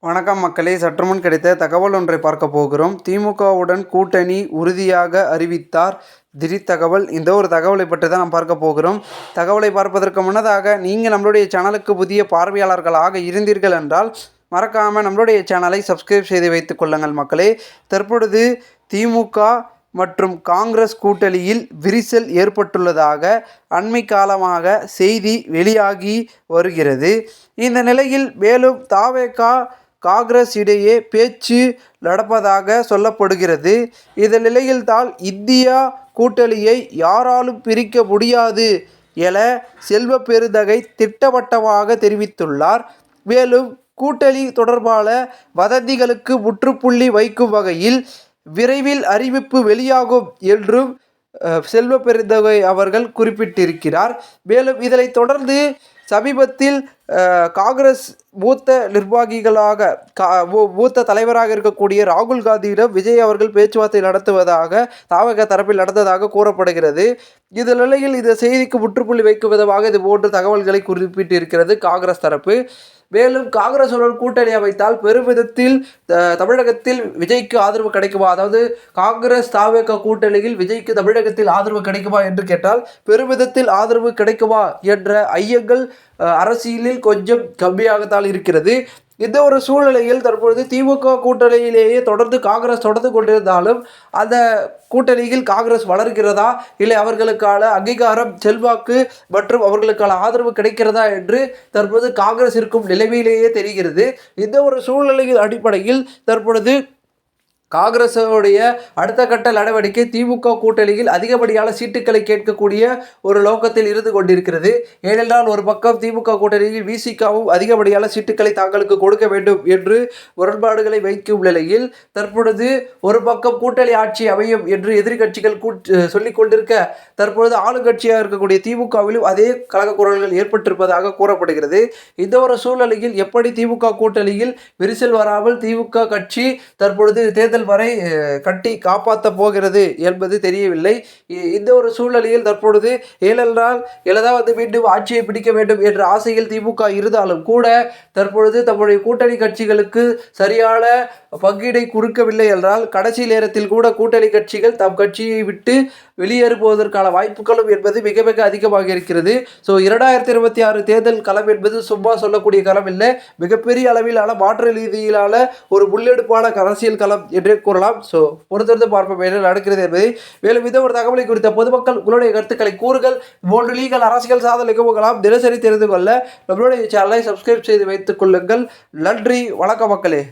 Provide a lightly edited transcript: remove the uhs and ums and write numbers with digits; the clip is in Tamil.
வணக்கம் மக்களே, சற்றுமுன் கிடைத்த தகவல் ஒன்றை பார்க்க போகிறோம். திமுகவுடன் கூட்டணி உறுதியாக அறிவித்தார். திடீர் தகவல். இந்த ஒரு தகவலை பற்றி தான் நாம் பார்க்க போகிறோம். தகவலை பார்ப்பதற்கு முன்னதாக நீங்கள் நம்மளுடைய சேனலுக்கு புதிய பார்வையாளர்களாக இருந்தீர்கள் என்றால் மறக்காமல் நம்மளுடைய சேனலை சப்ஸ்கிரைப் செய்து வைத்துக் கொள்ளுங்கள் மக்களே. தற்பொழுது திமுக மற்றும் காங்கிரஸ் கூட்டணியில் விரிசல் ஏற்பட்டுள்ளதாக அண்மை காலமாக செய்தி வெளியாகி வருகிறது. இந்த நிலையில் மேலும் தாவேகா காங்கிரஸ் இடையே பேச்சு நடப்பதாக சொல்லப்படுகிறது. இந்த நிலையில்தான் இந்தியா கூட்டணியை யாராலும் பிரிக்க முடியாது என செல்வ பெருந்தகை திட்டவட்டமாக தெரிவித்துள்ளார். மேலும் கூட்டணி தொடர்பான வதந்திகளுக்கு முற்றுப்புள்ளி வைக்கும் வகையில் விரைவில் அறிவிப்பு வெளியாகும் என்றும் செல்வ பெருந்தகை அவர்கள் குறிப்பிட்டிருக்கிறார். மேலும் இதனைத் தொடர்ந்து சமீபத்தில் காங்கிரஸ் மூத்த நிர்வாகிகளாக மூத்த தலைவராக இருக்கக்கூடிய ராகுல் காந்தியிடம் விஜய் அவர்கள் பேச்சுவார்த்தை நடத்துவதாக தாவக தரப்பில் நடந்ததாக கூறப்படுகிறது. இந்த நிலையில் இந்த செய்திக்கு முற்றுப்புள்ளி வைக்கும் விதமாக இது போன்ற தகவல்களை குறிப்பிட்டிருக்கிறது காங்கிரஸ் தரப்பு. மேலும் காங்கிரசுடன் கூட்டணி அமைத்தால் பெருமிதத்தில் தமிழகத்தில் விஜய்க்கு ஆதரவு கிடைக்குமா, அதாவது காங்கிரஸ் தாவேகா கூட்டணியில் விஜய்க்கு தமிழகத்தில் ஆதரவு கிடைக்குமா என்று கேட்டால் பெருமிதத்தில் ஆதரவு கிடைக்குமா என்ற ஐயங்கள் அரசியலில் கொஞ்சம் கம்மியாகத்தான் இருக்கிறது. இந்த ஒரு சூழ்நிலையில் தற்பொழுது திமுக கூட்டணியிலேயே தொடர்ந்து காங்கிரஸ் தொடர்ந்து கொண்டிருந்தாலும் அந்த கூட்டணியில் காங்கிரஸ் வளர்கிறதா, இல்லை அவர்களுக்கான அங்கீகாரம், செல்வாக்கு மற்றும் அவர்களுக்கான ஆதரவு கிடைக்கிறதா என்று தற்போது காங்கிரஸ் இருக்கும் நிலைமையிலேயே தெரிகிறது. இந்த ஒரு சூழ்நிலையின் அடிப்படையில் தற்பொழுது காங்கிரஸுடைய அடுத்த கட்ட நடவடிக்கை திமுக கூட்டணியில் அதிகப்படியான சீட்டுக்களை கேட்கக்கூடிய ஒரு நோக்கத்தில் இருந்து கொண்டிருக்கிறது. ஏனென்றால் ஒரு பக்கம் திமுக கூட்டணியில் விசிகாவும் அதிகப்படியான சீட்டுக்களை தாங்களுக்கு கொடுக்க வேண்டும் என்று முரண்பாடுகளை வைக்கும் நிலையில் தற்பொழுது ஒரு பக்கம் கூட்டணி ஆட்சி அமையும் என்று எதிர்கட்சிகள் சொல்லிக் கொண்டிருக்க, தற்பொழுது ஆளுங்கட்சியாக இருக்கக்கூடிய திமுகவிலும் அதே கழக குரல்கள் ஏற்பட்டிருப்பதாக கூறப்படுகிறது. இந்த ஒரு சூழ்நிலையில் எப்படி திமுக கூட்டணியில் விரிசல் வராமல் திமுக கட்சி தற்பொழுது தேர்தல் வரை கட்டி காப்பாற்ற போகிறது என்பது தெரியவில்லை. இந்த ஒரு சூழ்நிலையில் தற்பொழுது ஏழாவது மீண்டும் ஆட்சியை பிடிக்க வேண்டும் என்ற ஆசையில் திமுக இருந்தாலும் கூட தற்பொழுது தம்முடைய கூட்டணி கட்சிகளுக்கு சரியான பங்கீடை கொடுக்கவில்லை என்றால் கடைசி நேரத்தில் கூட கூட்டணி கட்சிகள் தம் கட்சியை விட்டு வெளியேறுவதற்கான வாய்ப்புகளும் என்பது மிக மிக அதிகமாக இருக்கிறது. ஸோ 2026 தேர்தல் களம் என்பது சும்மா சொல்லக்கூடிய களம் இல்லை, மிகப்பெரிய அளவிலான மாற்று ரீதியிலான ஒரு முன்னெடுப்பான அரசியல் களம் என்றே கூறலாம். ஸோ பொறுத்திருந்து பார்ப்போம் என்ன நடக்கிறது என்பதை. மேலும் இந்த ஒரு தகவலை குறித்த பொதுமக்கள் உங்களுடைய கருத்துக்களை கூறுகள். போன்ற லீகல் அரசியல் சாதனை நிகழ்வுகளாம் தினசரி தெரிந்து கொள்ள நம்மளுடைய சேனலை சப்ஸ்கிரைப் செய்து வைத்துக் கொள்ளுங்கள். நன்றி, வணக்கம் மக்களே.